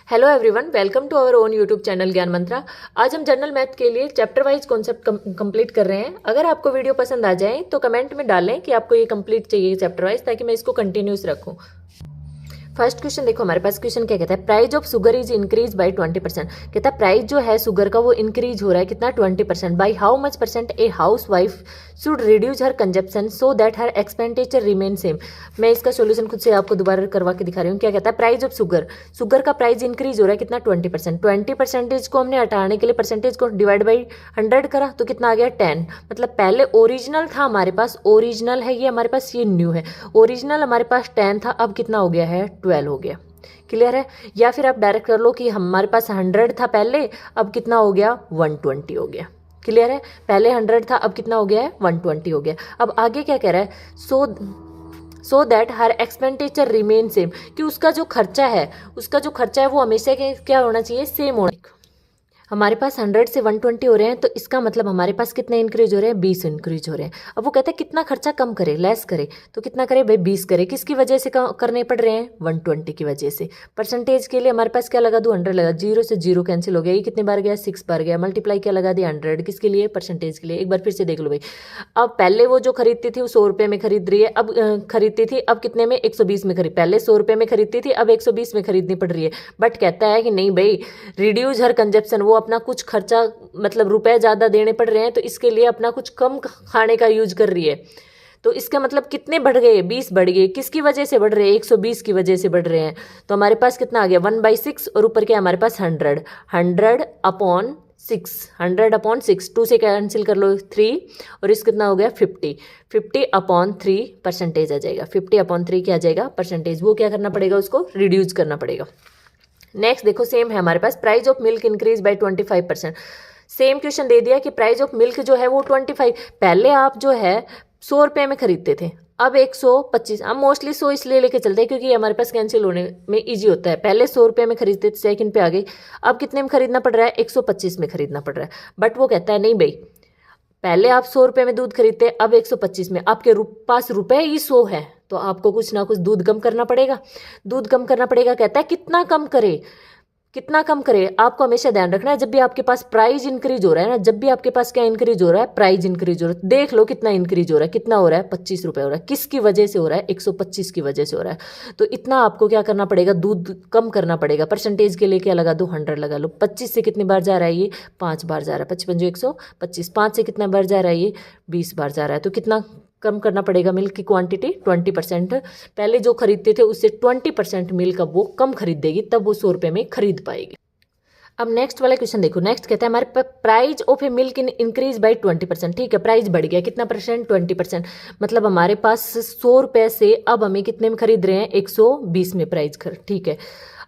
Hello everyone, welcome to our own YouTube channel Gyan Mantra. आज हम general math के लिए चैप्टर वाइज कॉन्सेप्ट कंप्लीट कर रहे हैं। अगर आपको वीडियो पसंद आ जाए तो कमेंट में डालें कि आपको ये कंप्लीट चाहिए चैप्टर वाइज, ताकि मैं इसको कंटिन्यूस रखूं। फर्स्ट क्वेश्चन देखो, हमारे पास क्वेश्चन क्या कहता है, price of sugar is increase by 20%। कहता है प्राइस जो है शुगर का वो इंक्रीज हो रहा है कितना, 20%। By how much percent a house wife should reduce her consumption so that her expenditure remain same. मैं इसका सोल्यूशन खुद से आपको दोबारा करवा के दिखा रही हूँ। क्या कहता है, प्राइस ऑफ शुगर का प्राइस इंक्रीज हो रहा है कितना, 20%। 20% को हमने हटाने के लिए परसेंटेज को डिवाइड बाई 100 करा तो कितना आ गया, 10। मतलब पहले ओरिजिनल था हमारे पास, ओरिजिनल है ये हमारे पास, ये न्यू है। ओरिजिनल हमारे पास 10 था, अब कितना हो गया है, 12 हो गया। क्लियर है। या फिर आप डायरेक्ट कर लो कि हमारे पास 100 था पहले, अब कितना हो गया, 120 हो गया। क्लियर है। पहले 100 था, अब कितना हो गया है, 120 हो गया। अब आगे क्या कह रहा है, so that her expenditure remain same, कि उसका जो खर्चा है वो हमेशा क्या होना चाहिए, सेम होना। हमारे पास 100 से 120 हो रहे हैं, तो इसका मतलब हमारे पास कितने इंक्रीज हो रहे हैं, 20 इंक्रीज हो रहे हैं। अब वो कहते हैं कितना खर्चा कम करे, लेस करे, तो कितना करे भाई, 20 करे। किसकी वजह से करने पड़ रहे हैं, 120 की वजह से। परसेंटेज के लिए हमारे पास क्या लगा दूँ, 100 लगा, 0 से 0 कैंसिल हो गया। ये कितने बार गया, 6 बार गया। मल्टीप्लाई क्या लगा दिया, 100, किसके लिए, परसेंटेज के लिए। एक बार फिर से देख लो भाई, अब पहले वो जो खरीदती थी वो 100 रुपये में खरीद रही है, अब खरीदती थी, अब कितने में, 120 में खरीद। पहले 100 रुपये में खरीदती थी, अब 120 में खरीदनी पड़ रही है। बट कहता है कि नहीं भाई, रिड्यूस हर कंजप्शन, वो अपना कुछ खर्चा मतलब रुपए ज़्यादा देने पड़ रहे हैं, तो इसके लिए अपना कुछ कम खाने का यूज कर रही है। तो इसका मतलब कितने बढ़ गए, 20 बढ़ गए। किसकी वजह से बढ़ रहे हैं, 120 की वजह से बढ़ रहे हैं। तो हमारे पास कितना आ गया, 1/6, और ऊपर क्या हमारे पास 100 अपॉन 6, 2 से कैंसिल कर लो 3, और इस कितना हो गया, 50 अपॉन 3 परसेंटेज आ जाएगा। 50 अपॉन 3 क्या आ जाएगा, परसेंटेज। वो क्या करना पड़ेगा, उसको रिड्यूस करना पड़ेगा। नेक्स्ट देखो, सेम है हमारे पास, price of milk increase by 25%। Same question दे दिया कि प्राइस ऑफ मिल्क जो है वो 25, पहले आप जो है 100 रुपये में खरीदते थे, अब 125। हम मोस्टली 100 इसलिए लेके चलते हैं क्योंकि हमारे पास कैंसिल होने में इजी होता है। पहले 100 रुपये में खरीदते थे, सेकंड पे आ गई, अब कितने में खरीदना पड़ रहा है, 125 में खरीदना पड़ रहा है। बट वो कहता है नहीं भाई, पहले आप 100 रुपये में दूध खरीदते, अब 125 में। आपके पास रुपए ही 100 है, तो आपको कुछ ना कुछ दूध कम करना पड़ेगा। दूध कम करना पड़ेगा, कहता है कितना कम करे, कितना कम करे। आपको हमेशा ध्यान रखना है, जब भी आपके पास प्राइस इंक्रीज हो रहा है ना, जब भी आपके पास क्या इंक्रीज हो रहा है, प्राइस इंक्रीज हो रहा है, देख लो कितना इंक्रीज हो रहा है, कितना हो रहा है, 25 रुपये हो रहा है। किसकी वजह से हो रहा है, 125 की वजह से हो रहा है। तो इतना आपको क्या करना पड़ेगा, दूध कम करना पड़ेगा। परसेंटेज के लिए क्या लगा दो, 100 लगा लो। 25 से कितनी बार जा रहा है, ये 5 बार जा रहा है। 55 जो 125, 5 से कितना बार जा रहा है, ये 20 बार जा रहा है। तो कितना कम करना पड़ेगा मिल्क की क्वांटिटी, 20%। पहले जो खरीदते थे उससे 20% मिल्क अब वो कम खरीदेगी, तब वो 100 रुपये में खरीद पाएगी। अब नेक्स्ट वाला क्वेश्चन देखो, नेक्स्ट कहता है हमारे price of A milk increase by 20%। ठीक है, प्राइस बढ़ गया कितना परसेंट, 20%। मतलब हमारे पास 100 रुपये से अब हमें कितने में खरीद रहे हैं, 120 में प्राइस ठीक है।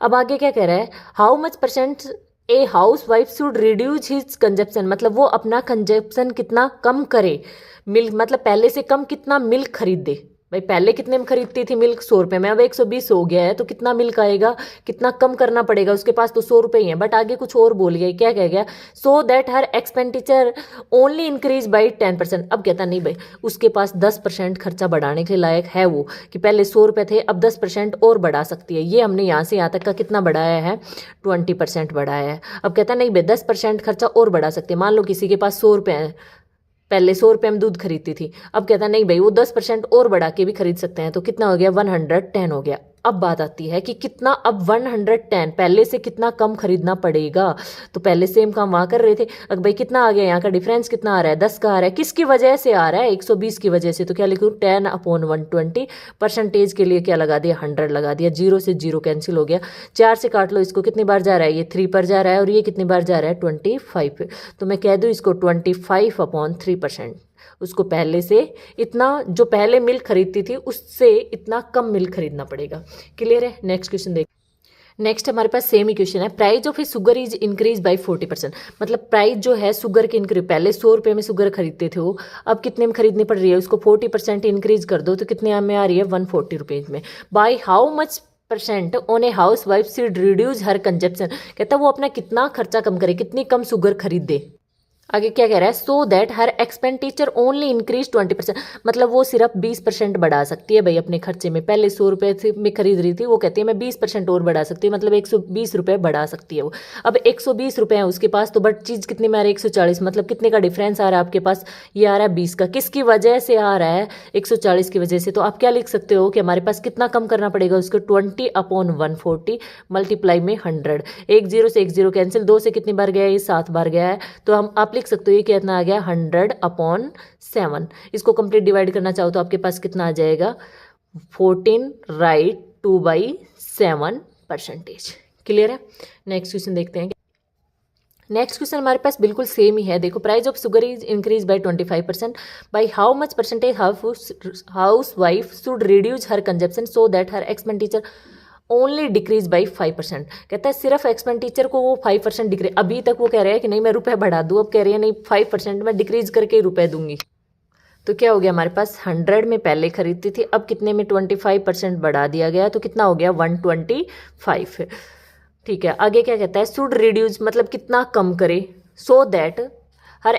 अब आगे क्या कह रहा है, how much percent a house wife should reduce his consumption. मतलब वो अपना कंजप्शन कितना कम करे, मिल्क मतलब पहले से कम कितना मिल्क खरीदे। भाई पहले कितने में खरीदती थी मिल्क, 100 रुपये में, अब 120 हो गया है, तो कितना मिल्क आएगा, कितना कम करना पड़ेगा। उसके पास तो 100 रुपये ही है, बट आगे कुछ और बोल गया, क्या कह गया, so that her expenditure only increase by 10%। अब कहता नहीं भाई, उसके पास 10% खर्चा बढ़ाने के लायक है वो, कि पहले 100 रुपये थे, अब 10% और बढ़ा सकती है। ये हमने यहाँ से यहाँ तक का कितना बढ़ाया है, 20% बढ़ाया है। अब कहता नहीं भाई 10% खर्चा और बढ़ा सकते हैं। मान लो किसी के पास 100 रुपये है, पहले 100 रुपये में दूध खरीदती थी, अब कहता नहीं भाई वो 10% और बढ़ा के भी खरीद सकते हैं। तो कितना हो गया, 110 हो गया। अब बात आती है कि कितना, अब 110 पहले से कितना कम खरीदना पड़ेगा। तो पहले सेम काम वहाँ कर रहे थे, अब भाई कितना आ गया, यहाँ का डिफरेंस कितना आ रहा है, 10 का आ रहा है। किसकी वजह से आ रहा है, 120 की वजह से। तो क्या लिखूँ, 10 अपॉन 120। परसेंटेज के लिए क्या लगा दिया, 100 लगा दिया। 0 से 0 कैंसिल हो गया। 4 से काट लो इसको, कितनी बार जा रहा है, ये 3 पर जा रहा है, और ये कितनी बार जा रहा है, 25 पे। तो मैं कह दूँ इसको 25 अपॉन 3%। उसको पहले से इतना, जो पहले मिल्क खरीदती थी उससे इतना कम मिल्क खरीदना पड़ेगा। क्लियर है। नेक्स्ट क्वेश्चन देख, नेक्स्ट हमारे पास सेम ही क्वेश्चन है, price of A sugar is increase bye 40%। मतलब प्राइस जो है शुगर की इंक्रीज, पहले 100 रुपये में शुगर खरीदते थे वो, अब कितने में खरीदनी पड़ रही है, उसको 40% इंक्रीज कर दो तो कितने में आ रही है, 140 रुपीज़ में। By how much percent on a house wife should reduce her consumption. कहता है वो अपना कितना खर्चा कम करे, कितनी कम शुगर खरीदे। आगे क्या कह रहा है, so that her expenditure only increase 20%, मतलब वो सिर्फ 20% बढ़ा सकती है भाई अपने खर्चे में। पहले 100 रुपये से में खरीद रही थी, वो कहती है मैं 20% और बढ़ा सकती हूँ, मतलब 120 रुपये बढ़ा सकती है वो। अब 120 रुपये है उसके पास, तो बट चीज़ कितने में आ रहा है, 140, मतलब कितने का डिफरेंस आ रहा है आपके पास, ये आ रहा है 20 का। किसकी वजह से आ रहा है, 140 की वजह से। तो आप क्या लिख सकते हो कि हमारे पास कितना कम करना पड़ेगा उसको, 20/140 मल्टीप्लाई में 100। एक जीरो से एक जीरो कैंसिल, 2 से कितनी बार गया, ये 7 बार गया है। तो हम आप लिख सकते हो ये कितना आ गया, 100/7। इसको कंप्लीट डिवाइड करना चाहो तो आपके पास कितना आ जाएगा, 14, राइट, 2/7%। क्लियर है। नेक्स्ट क्वेश्चन देखते हैं। नेक्स्ट क्वेश्चन हमारे पास बिल्कुल सेम ही है। देखो, price of sugar is increase by 25%, by how much percentage house wife should reduce her consumption so that her expenditure only decrease by 5%। कहता है सिर्फ एक्सपेंडिचर को वो 5% डिक्रीज, अभी तक वो कह रहे हैं कि नहीं मैं रुपए बढ़ा दूँ, अब कह रही है नहीं 5% मैं डिक्रीज करके ही रुपए दूंगी। तो क्या हो गया हमारे पास, 100 में पहले खरीदती थी, अब कितने में 25% बढ़ा दिया गया, तो कितना हो गया 125। ठीक है। आगे क्या कहता है, शुड रिड्यूस मतलब कितना कम करे, so that her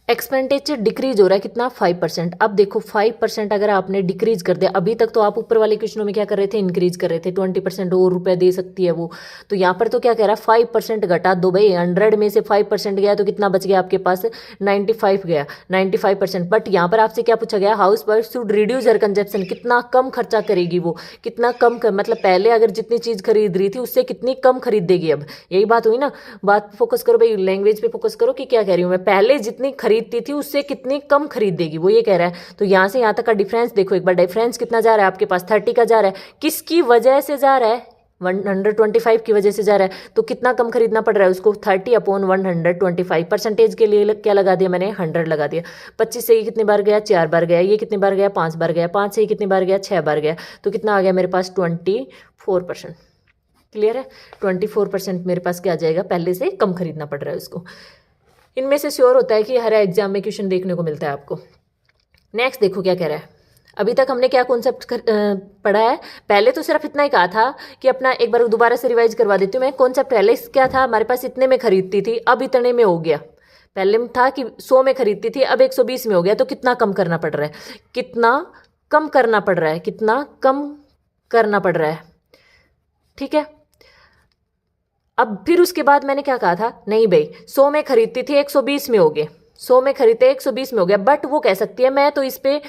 expenditure decrease हो रहा है कितना, 5%। अब देखो 5% अगर आपने डिक्रीज कर दिया, अभी तक तो आप ऊपर वाले क्वेश्चनों में क्या कर रहे थे, इंक्रीज कर रहे थे, 20% और रुपए दे सकती है वो। तो यहाँ पर तो क्या कह रहा है, 5% घटा दो भाई, 100 में से 5% गया तो कितना बच गया आपके पास, 95 गया, 95%। बट यहाँ पर आपसे क्या पूछा गया, house wife should reduce her consumption, कितना कम खर्चा करेगी वो, कितना कम कर, मतलब पहले अगर जितनी चीज़ खरीद रही थी उससे कितनी कम खरीदेगी। अब यही बात हुई ना, बात फोकस करो भाई, लैंग्वेज पे फोकस करो कि क्या कह रही हूँ मैं, पहले जितनी खरीदती थी उससे कितनी कम खरीदेगी, वो ये कह रहा है। तो यहाँ से यहाँ तक का डिफरेंस देखो एक बार, डिफरेंस कितना जा रहा है आपके पास, 30 का जा रहा है। किसकी वजह से जा रहा है, 125 की वजह से जा रहा है। तो कितना कम खरीदना पड़ रहा है उसको, 30/125। परसेंटेज के लिए क्या लगा दिया मैंने, 100 लगा दिया। 25 से ये कितनी बार गया, 4 बार गया, ये कितनी बार गया, 5 बार गया, 5 से ये कितनी बार गया, 6 बार गया। तो कितना आ गया मेरे पास, 24%। क्लियर है, 24% मेरे पास क्या आ जाएगा, पहले से कम खरीदना पड़ रहा है उसको। इनमें से श्योर होता है कि हर एग्जाम में क्वेश्चन देखने को मिलता है आपको। नेक्स्ट देखो क्या कह रहा है, अभी तक हमने क्या कॉन्सेप्ट पढ़ा है, पहले तो सिर्फ इतना ही कहा था कि अपना एक बार दोबारा से रिवाइज करवा देती हूँ मैं। कॉन्सेप्ट पहले क्या था, हमारे पास इतने में खरीदती थी, अब इतने में हो गया। पहले में था कि 100 में खरीदती थी, अब 120 में हो गया। तो कितना कम करना पड़ रहा है, कितना कम करना पड़ रहा है, कितना कम करना पड़ रहा है। ठीक है। अब फिर उसके बाद मैंने क्या कहा था, नहीं भाई 100 में खरीदती थी 120 में हो गए, 100 में खरीदते 120 में हो गया। बट वो कह सकती है मैं तो इस पे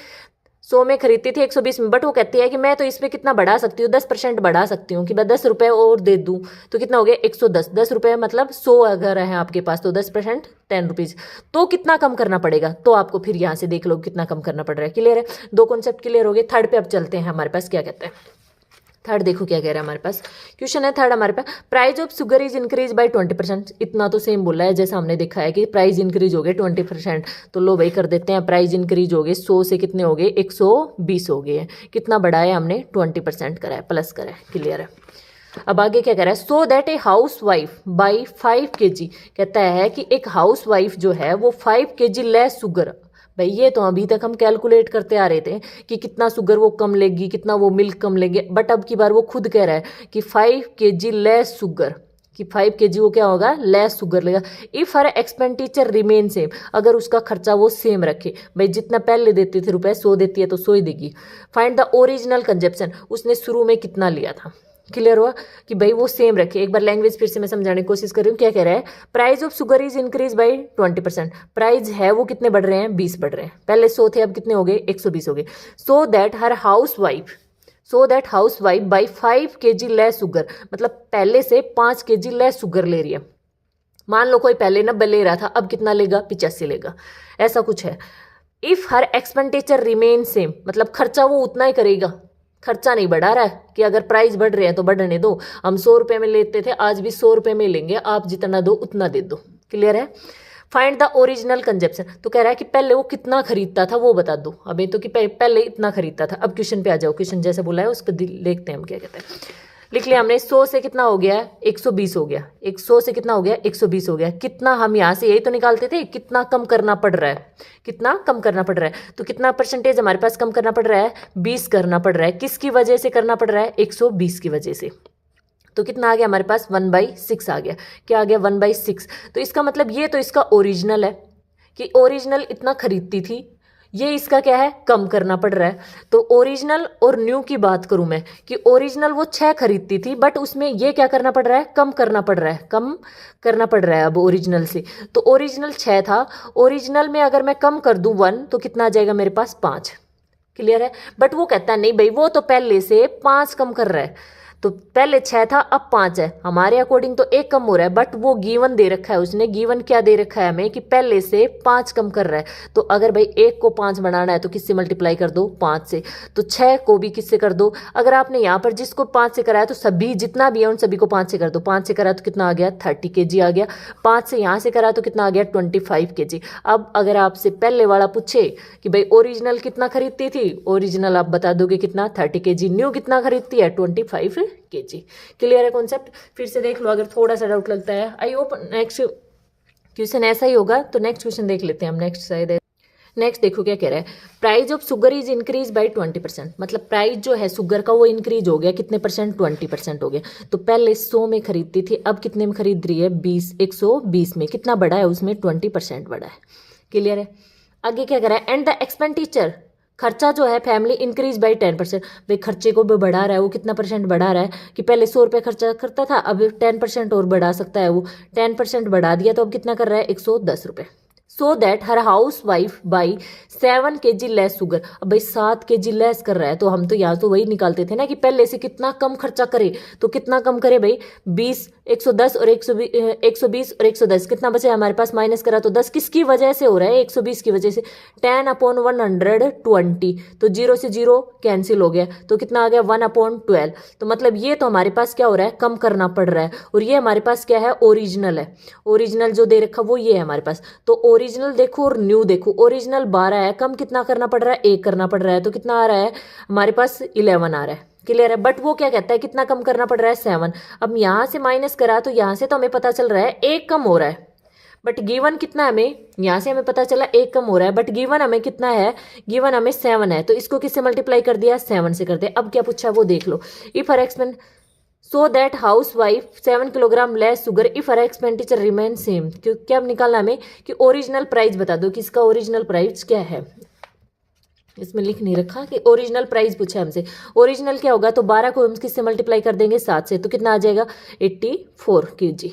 100 में खरीदती थी 120 में, बट वो कहती है कि मैं तो इस पे कितना बढ़ा सकती हूँ, 10% बढ़ा सकती हूँ, कि मैं 10 रुपये और दे दूँ। तो कितना हो गया 110, 10 रुपये मतलब 100 अगर है आपके पास तो 10% 10 रुपीज़। तो कितना कम करना पड़ेगा, तो आपको फिर यहाँ से देख लो कितना कम करना पड़ रहा है। क्लियर है, 2 कॉन्सेप्ट क्लियर हो गए। थर्ड पे अब चलते हैं, हमारे पास क्या कहते हैं थर्ड। देखो क्या कह रहा है हमारे पास, क्वेश्चन है थर्ड हमारे पास, price of sugar is increase by 20%। इतना तो सेम बोला है जैसा हमने देखा है कि प्राइस इंक्रीज हो गए 20%। तो लो भाई कर देते हैं, प्राइस इंक्रीज हो गए 100 से कितने हो गए 120 हो गए। कितना बढ़ाया हमने, 20% करा है, प्लस करा है। क्लियर है। अब आगे क्या कह रहा है, so that a house wife by 5 kg, कहता है कि एक हाउस वाइफ जो है वो 5 kg लेस शुगर। भाई ये तो अभी तक हम कैलकुलेट करते आ रहे थे कि कितना शुगर वो कम लेगी, कितना वो मिल्क कम लेगी, बट अब की बार वो खुद कह रहा है कि 5 kg लेस शुगर, कि 5 kg वो क्या होगा, लेस शुगर लेगा। If her expenditure remain same, अगर उसका खर्चा वो सेम रखे, भाई जितना पहले देते थे रुपए 100 देती है तो 100 ही देगी। फाइंड द ओरिजिनल कंजप्शन, उसने शुरू में कितना लिया था। क्लियर हुआ कि भाई वो सेम रखे। एक बार लैंग्वेज फिर से मैं समझाने की कोशिश कर रही हूँ। क्या कह रहा है, price of sugar is increase by 20%। Price है वो कितने बढ़ रहे हैं, 20 बढ़ रहे हैं। पहले 100 थे, अब कितने हो गए 120 हो गए। सो that house wife by 5 kg less sugar, मतलब पहले से 5 kg लेस शुगर ले रही है। मान लो कोई पहले 90 ले रहा था, अब कितना लेगा 85 लेगा, ऐसा कुछ है। If her expenditure remain same, मतलब खर्चा वो उतना ही करेगा, खर्चा नहीं बढ़ा रहा है कि अगर प्राइस बढ़ रहे हैं तो बढ़ने दो। हम 100 रुपये में लेते थे, आज भी 100 रुपये में लेंगे, आप जितना दो उतना दे दो। क्लियर है। फाइंड द ओरिजिनल कंजप्शन, तो कह रहा है कि पहले वो कितना खरीदता था वो बता दो। अभी तो कि पहले इतना खरीदता था। अब क्वेश्चन पे आ जाओ, क्वेश्चन जैसे बोला है उसको देखते हैं हम क्या कहते हैं। लिख लिया हमने, 100 से कितना हो गया 120 हो गया, 100 से कितना हो गया 120 हो गया। कितना हम यहाँ से यही तो निकालते थे, कितना कम करना पड़ रहा है, कितना कम करना पड़ रहा है। तो कितना परसेंटेज हमारे पास कम करना पड़ रहा है, 20 करना पड़ रहा है। किसकी वजह से करना पड़ रहा है, 120 की वजह से। तो कितना आ गया हमारे पास 1/6 आ गया। क्या आ गया 1/6। तो इसका मतलब ये तो इसका ओरिजिनल है कि ओरिजिनल इतना खरीदती थी, ये इसका क्या है कम करना पड़ रहा है। तो ओरिजिनल और न्यू की बात करूं मैं कि ओरिजिनल वो 6 खरीदती थी बट उसमें ये क्या करना पड़ रहा है कम करना पड़ रहा है, कम करना पड़ रहा है अब ओरिजिनल से। तो ओरिजिनल 6 था, ओरिजिनल में अगर मैं कम कर दूं 1 तो कितना आ जाएगा मेरे पास 5। क्लियर है। बट वो कहता है नहीं भाई वो तो पहले से 5 कम कर रहा है, तो पहले 6 था अब 5 है, हमारे अकॉर्डिंग तो 1 कम हो रहा है। बट वो गिवन दे रखा है, उसने गिवन क्या दे रखा है हमें कि पहले से 5 कम कर रहा है। तो अगर भाई 1 को 5 बनाना है तो किससे मल्टीप्लाई कर दो 5 से, तो 6 को भी किससे कर दो। अगर आपने यहाँ पर जिसको 5 से कराया तो सभी जितना भी है उन सभी को 5 से कर दो। 5 से करा तो कितना आ गया 30 kg आ गया। 5 से यहाँ से करा तो कितना आ गया 25 kg। अब अगर आपसे पहले वाला पूछे कि भाई ओरिजिनल कितना खरीदती थी, ओरिजिनल आप बता दोगे कितना 30 kg, न्यू कितना खरीदती है 25 kg। क्लियर है कॉन्सेप्ट। फिर से देख लो अगर थोड़ा सा डाउट लगता है। आई होप नेक्स्ट क्वेश्चन ऐसा ही होगा। तो नेक्स्ट क्वेश्चन देख लेते हैं हम। नेक्स्ट शायद नेक्स्ट देखो क्या कह रहा है, price of sugar is increase by 20%। मतलब प्राइस जो है शुगर का वो इंक्रीज हो गया कितने परसेंट 20% हो गया। तो पहले 100 में खरीदती थी अब कितने में खरीद रही है 120 में। कितना बढ़ा है उसमें 20% बढ़ा है। क्लियर है। आगे क्या कह रहा है, एंड द एक्सपेंडिचर खर्चा जो है फैमिली इंक्रीज बाई 10%। भाई खर्चे को भी बढ़ा रहा है वो, कितना परसेंट बढ़ा रहा है कि पहले 100 रुपये खर्चा करता था अब 10% और बढ़ा सकता है वो, 10% बढ़ा दिया तो अब कितना कर रहा है 110 रुपये। So that her house wife by 7 kg less sugar. अब भाई 7 kg लेस कर रहा है तो हम तो यहाँ तो वही निकालते थे ना कि पहले से कितना कम खर्चा करे। तो कितना कम करे भाई 20, 110 और 120 और 110 कितना बचे हमारे पास, माइनस करा तो 10 किसकी वजह से हो रहा है 120 की वजह से, 10/120। तो 0 से 0 कैंसिल हो गया तो कितना आ गया 1/12। तो मतलब ये तो हमारे पास क्या हो रहा है कम करना पड़ रहा है। और ये हमारे पास क्या है ओरिजिनल है, ओरिजिनल जो दे रखा वो ये है हमारे पास। तो ओरिजिनल देखो और न्यू देखो, ओरिजिनल 12 है, कम कितना करना पड़ रहा है 1 करना पड़ रहा है। तो कितना आ रहा है हमारे पास 11 आ रहा है। क्लियर है। बट वो क्या कहता है कितना कम करना पड़ रहा है 7। अब यहां से माइनस करा तो यहां से तो हमें पता चल रहा है 1 कम हो रहा है। बट गिवन कितना हमें यहां से हमें पता चला 1 कम हो रहा है बट गिवन हमें कितना है, गिवन हमें 7 है। तो इसको किससे मल्टीप्लाई कर दिया 7 से कर दिया। अब क्या पूछा वो देख लो, if her expend so that housewife 7 kilogram less sugar if her expenditure remain same. क्या अब निकालना हमें कि ओरिजिनल प्राइस बता दो कि इसका ओरिजिनल प्राइस क्या है। इसमें लिख नहीं रखा कि ओरिजिनल प्राइस पूछा हमसे। ओरिजिनल क्या होगा तो 12 को हम किससे मल्टीप्लाई कर देंगे 7 से। तो कितना आ जाएगा 84 kg,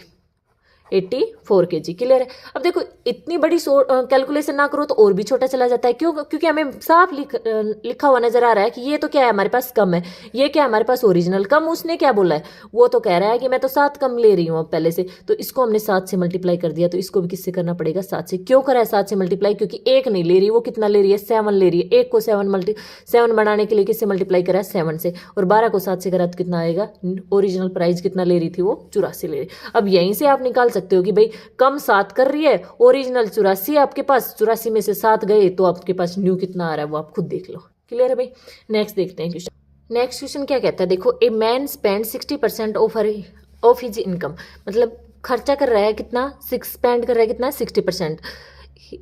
84 kg। क्लियर है। अब देखो इतनी बड़ी कैलकुलेशन ना करो तो और भी छोटा चला जाता है। क्यों, क्योंकि हमें साफ लिखा हुआ नजर आ रहा है कि ये तो क्या है हमारे पास कम है, ये क्या है हमारे पास ओरिजिनल कम। उसने क्या बोला है वो तो कह रहा है कि मैं तो 7 कम ले रही हूँ अब पहले से। तो इसको हमने 7 से मल्टीप्लाई कर दिया तो इसको भी किससे करना पड़ेगा 7 से। क्यों करा है 7 से मल्टीप्लाई, क्योंकि 1 नहीं ले रही वो, कितना ले रही है 7 ले रही है। 1 को 7 बनाने के लिए किससे मल्टीप्लाई करा है 7 से, और 12 को 7 से करा तो कितना आएगा, ओरिजिनल प्राइस कितना ले रही थी वो 84 ले रही। अब यहीं से आप निकाल सकते हो कि भाई कम 7 कर रही है, ओरिजिनल 84 आपके पास, 84 में से 7 गए तो आपके पास न्यू कितना आ रहा है वो आप खुद देख लो। क्लियर है भाई। नेक्स्ट देखते हैं क्वेश्चन। नेक्स्ट क्वेश्चन क्या कहता है देखो, a man spend 60% of his income. मतलब खर्चा कर रहा है कितना, स्पेंड कर रहा है कितना 60%।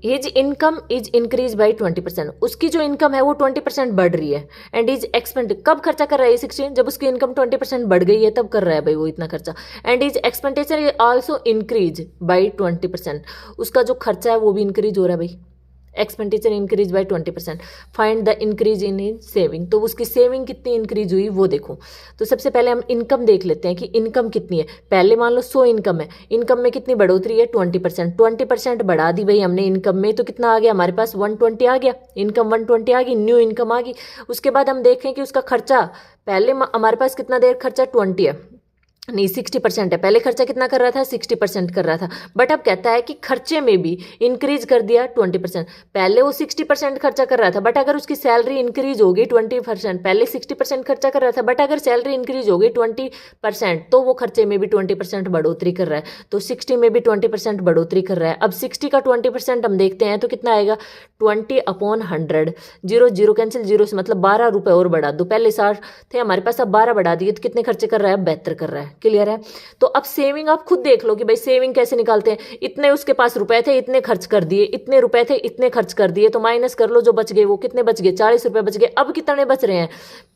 His income is increase by 20%। उसकी जो इनकम है वो 20% बढ़ रही है। एंड इज एक्सपेंड, कब खर्चा कर रहा है 60, जब उसकी इनकम 20% बढ़ गई है तब कर रहा है भाई वो इतना खर्चा। And is expenditure is also increase by 20%। उसका जो खर्चा है वो भी इंक्रीज हो रहा है भाई, expenditure increase by 20%। Find the increase in saving. तो उसकी सेविंग कितनी इंक्रीज हुई वो देखो। तो सबसे पहले हम इनकम देख लेते हैं कि इनकम कितनी है। पहले मान लो 100 इनकम है, इनकम में कितनी बढ़ोतरी है 20%। 20% बढ़ा दी भाई हमने इनकम में, तो कितना आ गया हमारे पास 120 आ गया, इनकम 120 आ गई, न्यू इनकम आ गई। उसके बाद हम देखें कि उसका खर्चा, पहले हमारे पास कितना देर खर्चा 20 है, नहीं 60% है। पहले खर्चा कितना कर रहा था 60% कर रहा था। बट अब कहता है कि खर्चे में भी इंक्रीज कर दिया 20%। पहले वो 60% खर्चा कर रहा था बट अगर उसकी सैलरी इंक्रीज हो गई 20%, पहले 60% खर्चा कर रहा था बट अगर सैलरी इंक्रीज हो गई 20% तो वो खर्चे में भी 20% बढ़ोतरी कर रहा है। तो 60 में भी 20% बढ़ोतरी कर रहा है। अब 60 का 20% हम देखते हैं तो कितना आएगा 20/100। 0 0 कैंसिल, 0 से मतलब 12 रुपये और बढ़ा दो। पहले 60 थे हमारे पास, अब 12 बढ़ा दिए तो कितने खर्चे कर रहा है 72 कर रहा है। क्लियर है। तो अब सेविंग आप खुद देख लो कि भाई सेविंग कैसे निकालते हैं। इतने उसके पास रुपए थे, इतने खर्च कर दिए, इतने रुपए थे, इतने खर्च कर दिए, तो माइनस कर लो जो बच गए, वो कितने बच गए, 40 रुपए बच गए। अब कितने बच रहे हैं,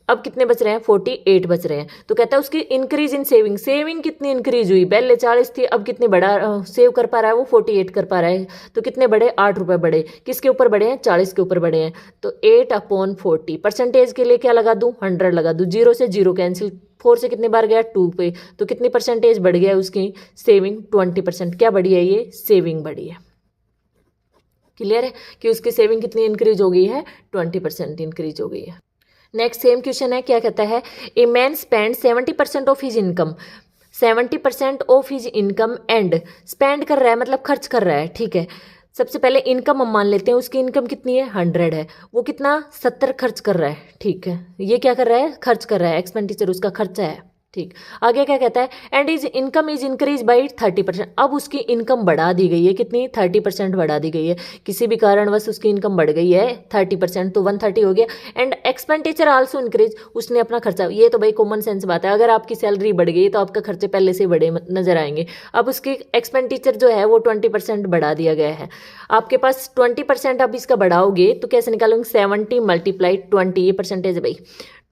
अब कितने बच रहे हैं, 48 बच रहे हैं। तो कहता है उसकी इंक्रीज इन सेविंग, सेविंग कितनी इंक्रीज हुई, पहले 40 थी, अब कितनी बढ़ा सेव कर पा रहा है वो, 48 कर पा रहा है। तो कितने बढ़े, 8 रुपए बढ़े, किसके ऊपर बढ़े हैं, 40 के ऊपर बढ़े हैं। तो 8/40 परसेंटेज के लिए क्या लगा दूं, 100 लगा दूं, 0 से 0 कैंसिल, 4 से कितनी बार गया, 2 पे, तो कितनी परसेंटेज बढ़ गया उसकी सेविंग, 20%। क्या बढ़ी है, ये सेविंग बढ़ी है। क्लियर है कि उसकी सेविंग कितनी इंक्रीज हो गई है, 20% इंक्रीज हो गई है। नेक्स्ट सेम क्वेश्चन है, क्या कहता है, a man spend 70% of his income, 70% of his income and spend कर रहा है मतलब खर्च कर रहा है, ठीक है। सबसे पहले इनकम हम मान लेते हैं, उसकी इनकम कितनी है, 100 है, वो कितना 70 खर्च कर रहा है, ठीक है। ये क्या कर रहा है, खर्च कर रहा है, एक्सपेंडिचर उसका खर्चा है, ठीक। आगे क्या कहता है, and is income is increase by 30%। अब उसकी इनकम बढ़ा दी गई है, कितनी, 30% बढ़ा दी गई है, किसी भी कारणवश उसकी इनकम बढ़ गई है 30%, तो 130 हो गया। एंड एक्सपेंडिचर आल्सो इंक्रीज, उसने अपना खर्चा, ये तो भाई कॉमन सेंस बात है, अगर आपकी सैलरी बढ़ गई तो आपका खर्चे पहले से बड़े नजर आएंगे। अब उसकी एक्सपेंडिचर जो है वो 20% बढ़ा दिया गया है। आपके पास 20% अब इसका बढ़ाओगे तो कैसे निकालोगे, 70 × 20, ये परसेंटेज है भाई,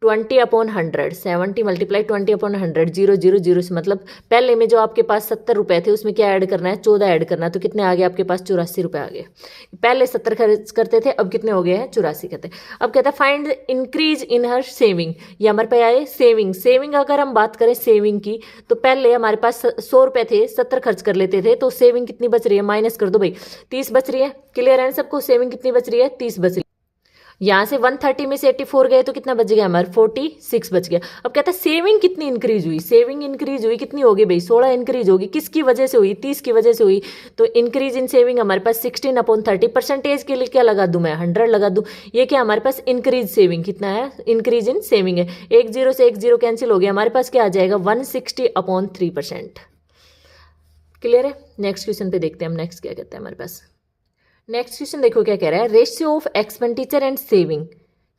20/100, 70 × 20/100, 0 0 0 से मतलब पहले में जो आपके पास 70 रुपए थे उसमें क्या ऐड करना है, 14 ऐड करना है, तो कितने आ गए आपके पास, 84 रुपए आ गए। पहले 70 खर्च करते थे, अब कितने हो गए हैं, 84 कहते हैं। अब कहता है find increase in her saving, ये हमारे पे आए सेविंग। सेविंग अगर हम बात करें सेविंग की, तो पहले हमारे पास 100 रुपए थे, 70 खर्च कर लेते थे, तो सेविंग कितनी बच रही है, माइनस कर दो भाई, 30 बच रही है। क्लियर है सबको, सेविंग कितनी बच रही है, 30 बच रही है। यहाँ से 130 में से 84 गए तो कितना बच गया हमारा, 46 बच गया। अब कहता है सेविंग कितनी इंक्रीज हुई, सेविंग इंक्रीज हुई कितनी होगी भाई, 16 इंक्रीज होगी, किसकी वजह से हुई, 30 की वजह से हुई। तो इंक्रीज इन सेविंग हमारे पास 16/30, परसेंटेज के लिए क्या लगा दूं मैं, 100 लगा दूं। ये क्या हमारे पास इंक्रीज सेविंग कितना है, इंक्रीज इन सेविंग है, 10 से 10 कैंसिल हो गया, हमारे पास क्या आ जाएगा, 160/3%। क्लियर है। नेक्स्ट क्वेश्चन पे देखते हैं हम, नेक्स्ट क्या कहता है हमारे पास। नेक्स्ट क्वेश्चन देखो क्या कह रहा है, ratio of expenditure and saving,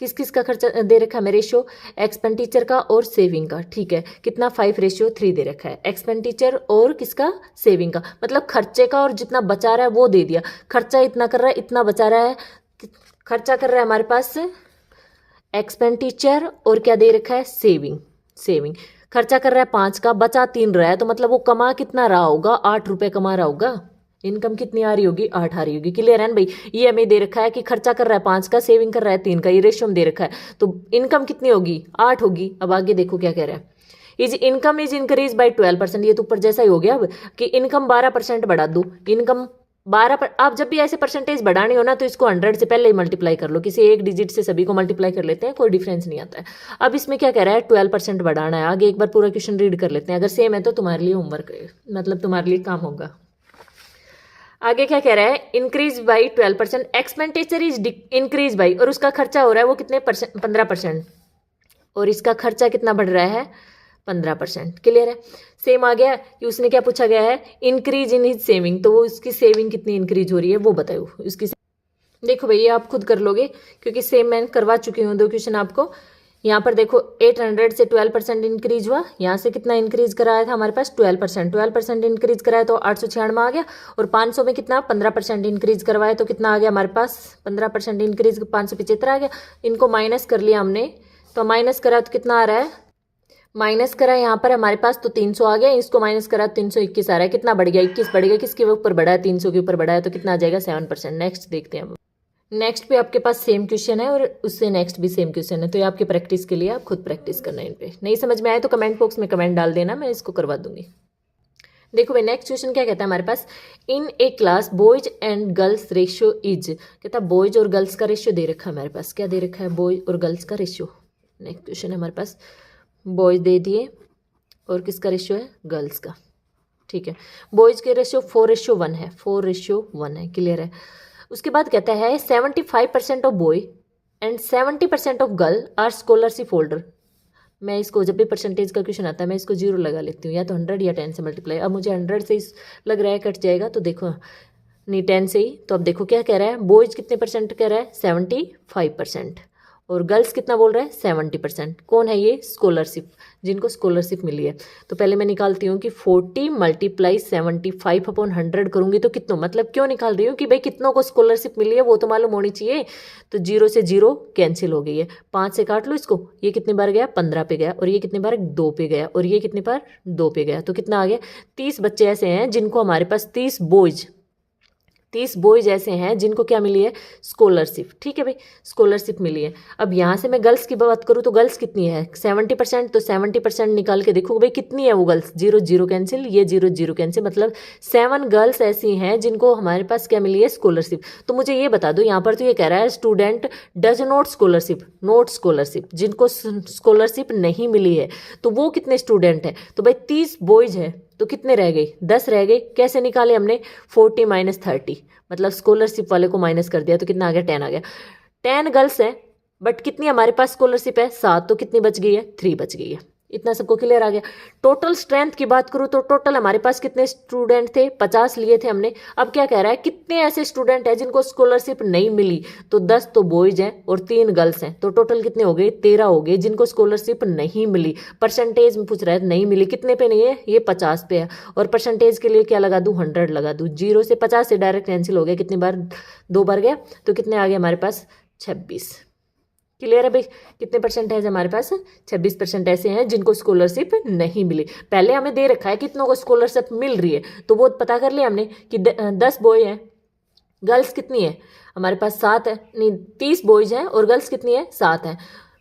किस किस का खर्चा दे रखा है हमें, रेशियो एक्सपेंडिचर का और सेविंग का, ठीक है। कितना, 5:3 दे रखा है, एक्सपेंडिचर और किसका, सेविंग का, मतलब खर्चे का, और जितना बचा रहा है वो दे दिया। खर्चा इतना कर रहा है, इतना बचा रहा है, खर्चा कर रहा है हमारे पास एक्सपेंडिचर, और क्या दे रखा है, सेविंग। सेविंग खर्चा कर रहा है 5 का, बचा 3 रहा है, तो मतलब वो कमा कितना रहा होगा, 8 रुपए कमा रहा होगा। इनकम कितनी आ रही होगी, 8 आ रही होगी। क्लियर है ना भाई, ये हमें दे रखा है कि खर्चा कर रहा है 5 का, सेविंग कर रहा है 3 का, ये रेशियो में दे रखा है, तो इनकम कितनी होगी, 8 होगी। अब आगे देखो क्या कह रहा है, is income is increase by 12%, ये तो ऊपर जैसा ही हो गया अब कि इनकम 12% बढ़ा दो, इनकम 12 आप जब भी ऐसे परसेंटेज बढ़ानी हो ना तो इसको 100 से पहले ही मल्टीप्लाई कर लो, किसी एक डिजिट से सभी को मल्टीप्लाई कर लेते हैं, कोई डिफरेंस नहीं आता है। अब इसमें क्या कह रहा है, 12% बढ़ाना है। आगे एक बार पूरा क्वेश्चन रीड कर लेते हैं, अगर सेम है तो तुम्हारे लिए होमवर्क है, मतलब तुम्हारे लिए काम होगा। आगे क्या कह रहा है, increase by 12%, expenditure is increase by, और उसका खर्चा हो रहा है वो कितने परसेंट, 15%, और इसका खर्चा कितना बढ़ रहा है, 15%। क्लियर है। सेम आ गया कि उसने क्या पूछा गया है, इंक्रीज इन हिज सेविंग, तो वो उसकी सेविंग कितनी इंक्रीज हो रही है वो बताओ उसकी। देखो भैया आप खुद कर लोगे क्योंकि सेम मैं करवा चुकी हूँ 2 क्वेश्चन आपको। यहाँ पर देखो 800 से 12% इंक्रीज हुआ, यहाँ से कितना इंक्रीज कराया था हमारे पास, 12% इंक्रीज कराया तो 896 आ गया, और 500 में कितना 15% इंक्रीज करवाया तो कितना आ गया हमारे पास, 15% इंक्रीज 575 आ गया। इनको माइनस कर लिया हमने, तो माइनस करा तो कितना आ रहा है, माइनस करा यहाँ पर हमारे पास तो 300 आ गया, इसको माइनस करा 321 आ रहा है। कितना बढ़ गया, 21 बढ़ गया, किसके ऊपर बढ़ा है, 300 के ऊपर बढ़ा है, तो कितना आ जाएगा 7%। नेक्स्ट देखते हैं हम। नेक्स्ट पे आपके पास सेम क्वेश्चन है और उससे नेक्स्ट भी सेम क्वेश्चन है, तो ये आपके प्रैक्टिस के लिए आप खुद प्रैक्टिस करना है। इन पे नहीं समझ में आए तो कमेंट बॉक्स में कमेंट डाल देना, मैं इसको करवा दूंगी। देखो भाई नेक्स्ट क्वेश्चन क्या कहता है हमारे पास, in a class boys and girls ratio is, कहता है बॉयज और गर्ल्स का रेशियो दे रखा है हमारे पास, क्या दे रखा है, बॉयज और गर्ल्स का रेशियो। नेक्स्ट क्वेश्चन है हमारे पास, बॉयज दे दिए और किसका रेशियो है, गर्ल्स का, ठीक है। बॉयज के रेशियो 4:1 है, 4:1 है। क्लियर है। उसके बाद कहता है 75% of boy and 70% of girl are scholarship holder. मैं इसको जब भी परसेंटेज का क्वेश्चन आता है मैं इसको 0 लगा लेती हूँ, या तो 100 या 10 से मल्टीप्लाई। अब मुझे 100 से लग रहा है कट जाएगा, तो देखो नहीं 10 से ही, तो अब देखो क्या कह रहा है, बॉयज कितने परसेंट कह रहा है, 75%, और गर्ल्स कितना बोल रहा है, 70%। कौन है ये, स्कॉलरशिप, जिनको स्कॉलरशिप मिली है। तो पहले मैं निकालती हूँ कि 40 × 75/100 करूँगी तो कितनों, मतलब क्यों निकाल रही हूँ कि भाई कितनों को स्कॉलरशिप मिली है वो तो मालूम होनी चाहिए। तो 0 से 0 कैंसिल हो गई है, 5 से काट लो इसको, ये कितनी बार गया 15 पे गया, और ये कितनी बार 2 पे गया, और ये कितनी बार 2 पे गया। तो कितना आ गया 30 बच्चे ऐसे हैं जिनको हमारे पास 30 बॉयज ऐसे हैं जिनको क्या मिली है स्कॉलरशिप। ठीक है भाई, स्कॉलरशिप मिली है। अब यहाँ से मैं गर्ल्स की बात करूँ तो गर्ल्स कितनी है 70%, तो 70% निकाल के देखो भाई कितनी है वो गर्ल्स, 0 0 कैंसिल, ये 0 0 कैंसिल, मतलब 7 गर्ल्स ऐसी हैं जिनको हमारे पास क्या मिली है स्कॉलरशिप। तो मुझे ये बता दो, यहाँ पर तो ये कह रहा है स्टूडेंट डज नॉट स्कॉलरशिप, जिनको स्कॉलरशिप नहीं मिली है, तो वो कितने स्टूडेंट हैं। तो भाई 30 बॉयज है तो कितने रह गए 10 रह गए। कैसे निकाले हमने 40 - 30, मतलब स्कॉलरशिप वाले को माइनस कर दिया तो कितना आ गया 10 आ गया। 10 गर्ल्स हैं बट कितनी हमारे पास स्कॉलरशिप है 7, तो कितनी बच गई है 3 बच गई है। इतना सबको क्लियर आ गया। टोटल स्ट्रेंथ की बात करूँ तो टोटल हमारे पास कितने स्टूडेंट थे 50 लिए थे हमने। अब क्या कह रहा है कितने ऐसे स्टूडेंट हैं जिनको स्कॉलरशिप नहीं मिली, तो 10 तो बॉयज हैं और 3 गर्ल्स हैं, तो टोटल कितने हो गए 13 हो गए जिनको स्कॉलरशिप नहीं मिली। परसेंटेज में पूछ रहा है नहीं मिली, कितने पे नहीं है ये 50 पे है, और परसेंटेज के लिए क्या लगा दूँ 100 लगा दूँ। 0 से 50 से डायरेक्ट कैंसिल हो गया, कितनी बार 2 बार गया, तो कितने आ गए हमारे पास 26। क्लियर है भाई, कितने परसेंटेज हमारे पास 26% ऐसे हैं जिनको स्कॉलरशिप नहीं मिली। पहले हमें दे रखा है कितनों को स्कॉलरशिप मिल रही है, तो वो पता कर लिया हमने कि 10 बॉय हैं, गर्ल्स कितनी है हमारे पास 7 है, नहीं 30 बॉयज हैं और गर्ल्स कितनी है 7 है।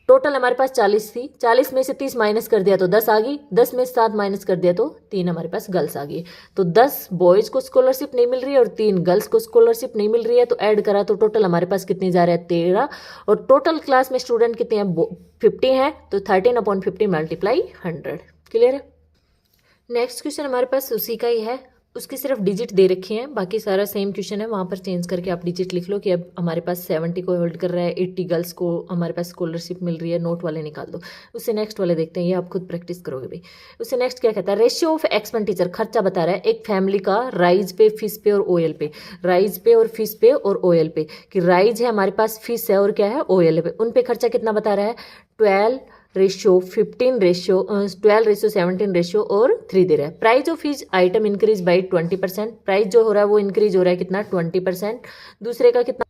टोटल हमारे पास 40 थी, 40 में से 30 माइनस कर दिया तो 10 आ गई, 10 में से 7 माइनस कर दिया तो 3 हमारे पास गर्ल्स आ गई। तो 10 बॉयज को स्कॉलरशिप नहीं मिल रही है और 3 गर्ल्स को स्कॉलरशिप नहीं मिल रही है, तो ऐड करा तो टोटल हमारे पास कितनी जा रहा है 13। और टोटल क्लास में स्टूडेंट कितने हैं 50 हैं, तो 13/50 × 100। क्लियर है। नेक्स्ट क्वेश्चन हमारे पास उसी का ही है, उसकी सिर्फ डिजिट दे रखी हैं, बाकी सारा सेम क्वेश्चन है, वहाँ पर चेंज करके आप डिजिट लिख लो कि अब हमारे पास 70 को होल्ड कर रहा है, 80 गर्ल्स को हमारे पास स्कॉलरशिप मिल रही है, नोट वाले निकाल दो। उससे नेक्स्ट वाले देखते हैं, ये आप खुद प्रैक्टिस करोगे भाई। उससे नेक्स्ट क्या कहता है, रेशियो ऑफ एक्सपेंडिचर, खर्चा बता रहा है एक फैमिली का राइज पे, फिश पे और ऑयल पे, राइज पे और फिश पे और ऑयल पे, कि राइज है हमारे पास, फिश है और क्या है ऑयल पे, उन पे खर्चा कितना बता रहा है 12:17 और 3 दे रहा है। Price of each item increase by 20%, price जो हो रहा है वो इंक्रीज हो रहा है कितना 20%। दूसरे का कितना,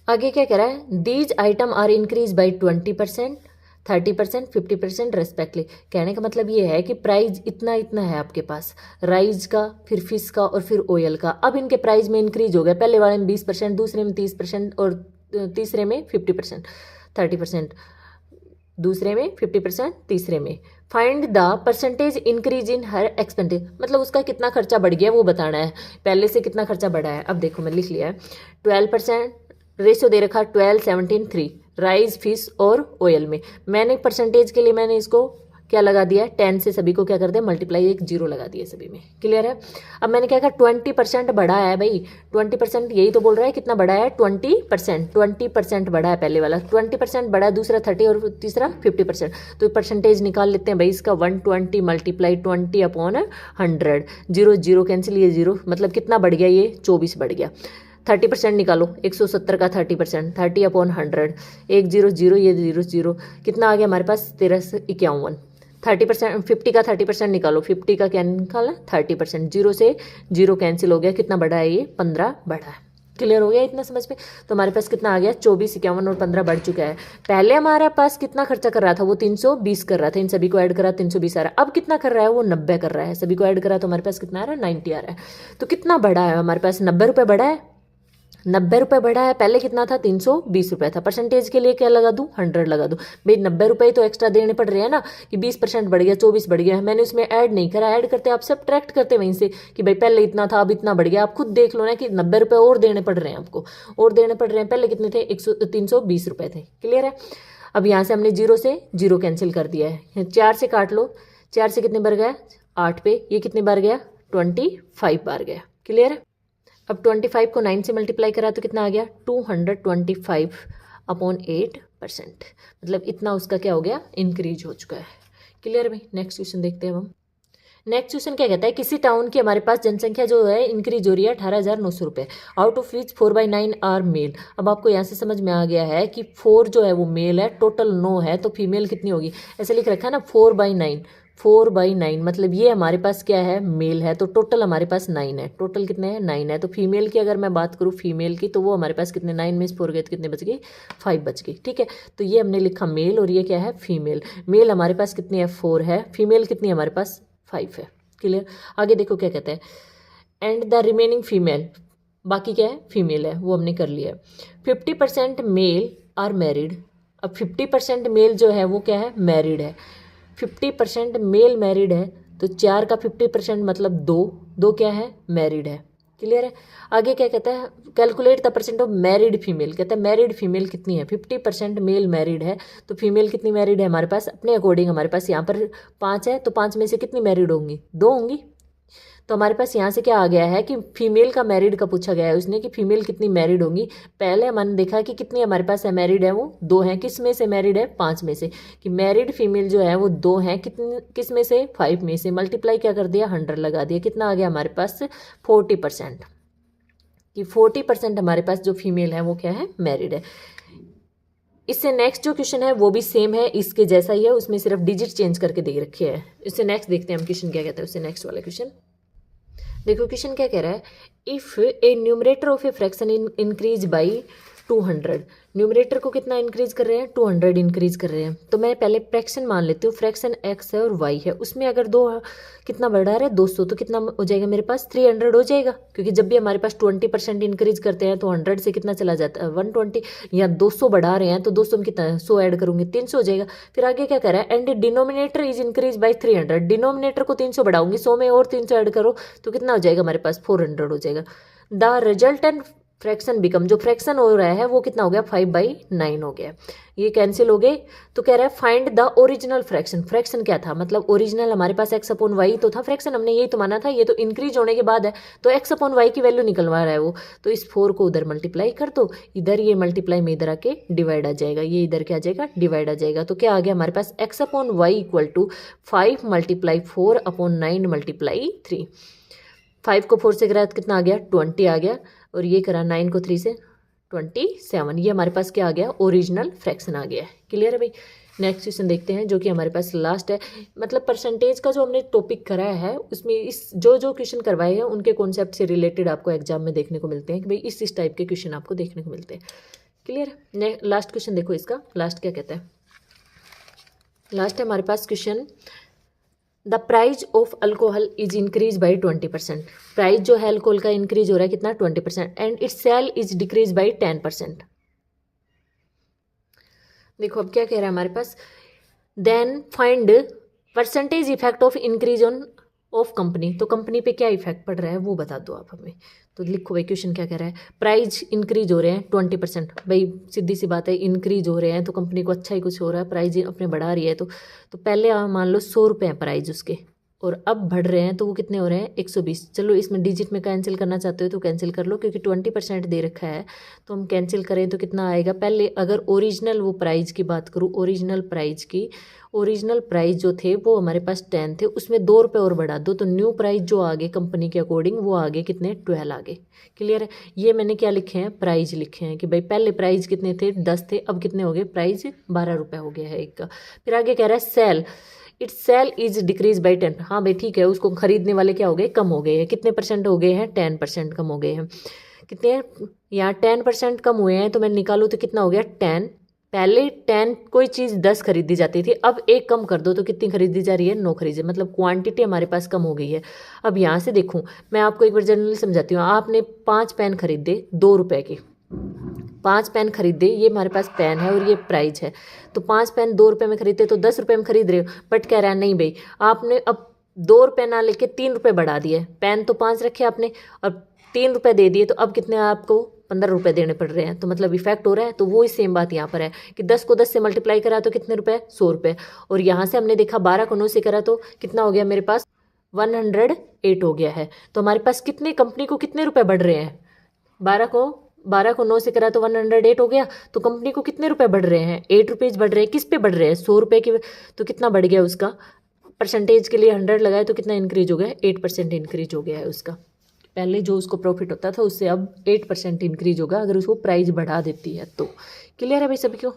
आगे क्या कह रहा है, these item are increase by 20%, 30%, 50% respectively. कहने का मतलब ये है कि प्राइस इतना इतना है आपके पास, राइस का, फिर फिश का और फिर ऑयल का। अब इनके प्राइस में इंक्रीज हो गया, पहले वाले में 20%, दूसरे में 30% और तीसरे में 50%, 30%, दूसरे में 50%, तीसरे में। Find the percentage increase in her expenditure, मतलब उसका कितना खर्चा बढ़ गया वो बताना है, पहले से कितना खर्चा बढ़ा है। अब देखो मैं लिख लिया है 12%, रेशियो दे रखा 12, 17, 3, राइस, फिश और ऑयल में। मैंने परसेंटेज के लिए मैंने इसको क्या लगा दिया 10 से सभी को क्या कर दिया मल्टीप्लाई, एक 0 लगा दिया सभी में। क्लियर है। अब मैंने क्या कहा 20% बढ़ा है भाई, 20% यही तो बोल रहा है, कितना बढ़ा है 20% बढ़ा है, पहले वाला 20% बढ़ा है, दूसरा 30 और तीसरा 50%। तो परसेंटेज निकाल लेते हैं भाई इसका, 120 × 20/100, 0 0 कैंसिल, ये 0, मतलब कितना बढ़ गया ये 24 बढ़ गया। 30% निकालो, 170 का 30%, 30/100, 1 0 0, ये 0 0, कितना आ गया हमारे पास 1351। 30%, 50 का 30% निकालो, 50 का क्या निकाला 30%, 0 से 0 कैंसिल हो गया, कितना बढ़ा है ये 15 बढ़ा है। क्लियर हो गया इतना समझ में। तो हमारे पास कितना आ गया 24, 51 और 15 बढ़ चुका है। पहले हमारे पास कितना खर्चा कर रहा था वो 320 कर रहा था, इन सभी को ऐड करा 320 आ रहा है। अब कितना कर रहा है वो 90 कर रहा है, सभी को ऐड करा तो हमारे पास कितना आ रहा है 90 आ रहा है। तो कितना बढ़ा है हमारे पास 90 रुपये बढ़ा है, 90 रुपये बढ़ा है, पहले कितना था 320 रुपये था। परसेंटेज के लिए क्या लगा दूँ 100 लगा दूँ भाई, 90 रुपये तो एक्स्ट्रा देने पड़ रहे हैं ना, कि 20% बढ़ गया 24 बढ़ गया, मैंने उसमें ऐड नहीं करा, ऐड करते आप सब्ट्रैक्ट करते वहीं से कि भाई पहले इतना था अब इतना बढ़ गया। आप खुद देख लो ना कि 90 रुपये और देने पड़ रहे हैं आपको, और देने पड़ रहे हैं, पहले कितने थे 320 रुपये थे। क्लियर है। अब यहाँ से हमने 0 से 0 कैंसिल कर दिया है, 4 से काट लो, 4 से कितने बार गया 8 पे, ये कितने बार गया 25 बार गया। क्लियर है। अब 25 को 9 से मल्टीप्लाई करा तो कितना आ गया 225/8%, मतलब इतना उसका क्या हो गया इंक्रीज हो चुका है। क्लियर है भाई। नेक्स्ट क्वेश्चन देखते हैं हम। नेक्स्ट क्वेश्चन क्या कहता है, किसी टाउन की हमारे पास जनसंख्या जो है इंक्रीज हो रही है 18,900 रुपये, out of which 4/9 are male. अब आपको यहाँ से समझ में आ गया है कि 4 जो है वो मेल है, टोटल 9 है, तो फीमेल कितनी होगी। ऐसे लिख रखा है ना 4/9, 4/9 मतलब ये हमारे पास क्या है, मेल है, तो टोटल हमारे पास 9 है। टोटल कितने हैं, 9 है। तो फीमेल की अगर मैं बात करूँ फीमेल की, तो वो हमारे पास कितने, 9 में 4 गए तो कितने बच गई, 5 बच गई। ठीक है, तो ये हमने लिखा मेल और ये क्या है, फीमेल। मेल हमारे पास कितनी है, 4 है, फीमेल कितनी है हमारे पास, 5 है। क्लियर। आगे देखो क्या कहते हैं, एंड द रिमेनिंग फीमेल, बाकी क्या है, फीमेल है, वो हमने कर लिया। 50% मेल आर मैरिड। अब 50% मेल जो है वो क्या है, मैरिड है। 50% मेल मैरिड है, तो 4 का 50% मतलब 2, 2 क्या है, मैरिड है। क्लियर है। आगे क्या कहता है, calculate the percent of married female. कहता है मैरिड फीमेल कितनी है, 50% मेल मैरिड है, तो फीमेल कितनी मैरिड है हमारे पास, अपने अकॉर्डिंग हमारे पास यहाँ पर 5 है, तो 5 में से कितनी मैरिड होंगी, 2 होंगी। तो हमारे पास यहाँ से क्या आ गया है कि फीमेल का मैरिड का पूछा गया है उसने, कि फीमेल कितनी मैरिड होंगी। पहले हमने देखा कि कितनी हमारे पास है मैरिड है, वो 2 हैं, किस में से मैरिड है, 5 में से, कि मैरिड फीमेल जो है वो 2 हैं, कितने, किस में से, 5 में से। मल्टीप्लाई क्या कर दिया, 100 लगा दिया, कितना आ गया हमारे पास, 40%, कि 40% हमारे पास जो फीमेल है वो क्या है, मैरिड है। इससे नेक्स्ट जो क्वेश्चन है वो भी सेम है, इसके जैसा ही है, उसमें सिर्फ डिजिट चेंज करके दे रखी है। इससे नेक्स्ट देखते हैं हम क्वेश्चन क्या कहता है, उससे नेक्स्ट वाला क्वेश्चन देखो। क्वेश्चन क्या कह रहा है, if A numerator of a fraction increase by 200, numerator को कितना इंक्रीज कर रहे हैं, 200 इंक्रीज कर रहे हैं। तो मैं पहले फ्रैक्शन मान लेती हूँ, फ्रैक्शन x है और y है, उसमें अगर 2 कितना बढ़ा रहा है, 200, तो कितना हो जाएगा मेरे पास, 300 हो जाएगा, क्योंकि जब भी हमारे पास 20% इंक्रीज करते हैं तो 100 से कितना चला जाता है, 120, या 200 बढ़ा रहे हैं तो 200 में कितना है, 100 ऐड करूंगी, 300 हो जाएगा। फिर आगे क्या कह रहा है, and denominator is increase by 300, denominator को 300 बढ़ाऊंगी, 100 में और 300 ऐड करो तो कितना हो जाएगा हमारे पास, 400 हो जाएगा। द रिजल्टेंट फ्रैक्शन बिकम, जो फ्रैक्शन हो रहा है वो कितना हो गया, 5/9 हो गया। ये कैंसिल हो गए, तो कह रहा है find the original fraction. Fraction क्या था, मतलब ओरिजिनल हमारे पास x/y तो था, फ्रैक्शन हमने यही तो माना था, ये तो इंक्रीज होने के बाद है, तो x/y की वैल्यू निकलवा रहा है वो। तो इस 4 को उधर मल्टीप्लाई कर दो, इधर ये मल्टीप्लाई में इधर आके डिवाइड आ जाएगा, ये इधर क्या आ जाएगा, डिवाइड आ जाएगा। तो क्या आ गया हमारे पास, x/y इक्वल टू 5 × 4/9 × 3। 5 को 4 से करा तो कितना आ गया, 20 आ गया, और ये करा 9 को 3 से 27। ये हमारे पास क्या आ गया, ओरिजिनल फ्रैक्शन आ गया है। क्लियर है भाई। नेक्स्ट क्वेश्चन देखते हैं, जो कि हमारे पास लास्ट है। मतलब परसेंटेज का जो हमने टॉपिक कराया है उसमें इस जो क्वेश्चन करवाए हैं उनके कॉन्सेप्ट से रिलेटेड आपको एग्जाम में देखने को मिलते हैं, कि भाई इस टाइप के क्वेश्चन आपको देखने को मिलते हैं। क्लियर है। लास्ट क्वेश्चन देखो, इसका लास्ट क्या कहता है, लास्ट है हमारे पास question, the price of alcohol is increase by 20%। Price जो है अल्कोहल का इंक्रीज हो रहा है कितना, 20%, and its sale is decrease by 10%। देखो अब क्या कह रहा है हमारे पास, then find percentage effect of increase on of company. तो कंपनी पे क्या इफेक्ट पड़ रहा है वो बता दो आप हमें। तो लिखो भाई क्वेश्चन क्या कह रहा है, प्राइस इंक्रीज हो रहे हैं 20%, भाई सीधी सी बात है, इंक्रीज हो रहे हैं तो कंपनी को अच्छा ही कुछ हो रहा है, प्राइस अपने बढ़ा रही है। तो पहले मान लो 100 रुपये हैं प्राइस उसके, और अब बढ़ रहे हैं तो वो कितने हो रहे हैं, 120। चलो इसमें डिजिट में कैंसिल करना चाहते हो तो कैंसिल कर लो, क्योंकि 20% दे रखा है, तो हम कैंसिल करें तो कितना आएगा। पहले अगर ओरिजिनल वो प्राइस की बात करूँ, ओरिजिनल प्राइस की, ओरिजिनल प्राइस जो थे वो हमारे पास 10 थे, उसमें 2 रुपये और बढ़ा दो, तो न्यू प्राइस जो आगे कंपनी के अकॉर्डिंग वो आगे कितने, 12 आगे। क्लियर है। ये मैंने क्या लिखे हैं, प्राइस लिखे हैं, कि भाई पहले प्राइस कितने थे, 10 थे, अब कितने हो गए, प्राइस 12 रुपये हो गया है एक का। फिर आगे कह रहा है sale, it's sale is decrease by 10। हाँ भाई ठीक है, उसको खरीदने वाले क्या हो गए, कम हो गए हैं। कितने परसेंट हो गए हैं, 10% कम हो गए हैं। कितने, यहाँ 10% कम हुए हैं, तो मैं निकालूँ तो कितना हो गया, 10। पहले 10 कोई चीज़ 10 खरीदी जाती थी, अब एक कम कर दो तो कितनी खरीदी जा रही है, 9 खरीदी, मतलब क्वांटिटी हमारे पास कम हो गई है। अब यहाँ से देखूँ, मैं आपको एक बार जनरली समझाती हूँ। आपने 5 पेन खरीदे 2 रुपये के, 5 पेन खरीदे, ये हमारे पास पेन है और ये प्राइस है, तो 5 पेन 2 रुपये में खरीदते तो 10 रुपये में खरीद रहे हो। बट कह रहा है नहीं भाई, आपने अब 2 रुपये ना लेके 3 रुपये बढ़ा दिए, पेन तो 5 रखे आपने और 3 रुपये दे दिए, तो अब कितने आपको 15 रुपये देने पड़ रहे हैं, तो मतलब इफेक्ट हो रहा है। तो वो ही सेम बात यहाँ पर है कि 10 को 10 से मल्टीप्लाई करा तो कितने रुपए, 100 रुपये, और यहाँ से हमने देखा 12 को 9 से करा तो कितना हो गया मेरे पास, 108 हो गया है। तो हमारे पास कितने, कंपनी को कितने रुपए बढ़ रहे हैं, 12 को 9 से करा तो 108 हो गया, तो कंपनी को कितने रुपए बढ़ रहे हैं, 8 रुपीज़ बढ़ रहे हैं। किस पे बढ़ रहे हैं, 100 रुपये की, तो कितना बढ़ गया उसका, परसेंटेज के लिए 100 लगाए तो कितना इंक्रीज हो गया, 8% इंक्रीज हो गया है उसका। पहले जो उसको प्रॉफिट होता था उससे अब 8% इंक्रीज होगा अगर उसको प्राइस बढ़ा देती है तो। क्लियर है भाई सभी को?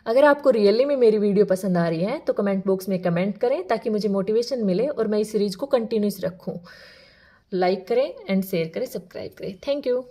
अगर आपको रियली में मेरी वीडियो पसंद आ रही है तो कमेंट बॉक्स में कमेंट करें ताकि मुझे मोटिवेशन मिले और मैं इस सीरीज़ को कंटिन्यूस रखूं। लाइक करें एंड शेयर करें, सब्सक्राइब करें। Thank you.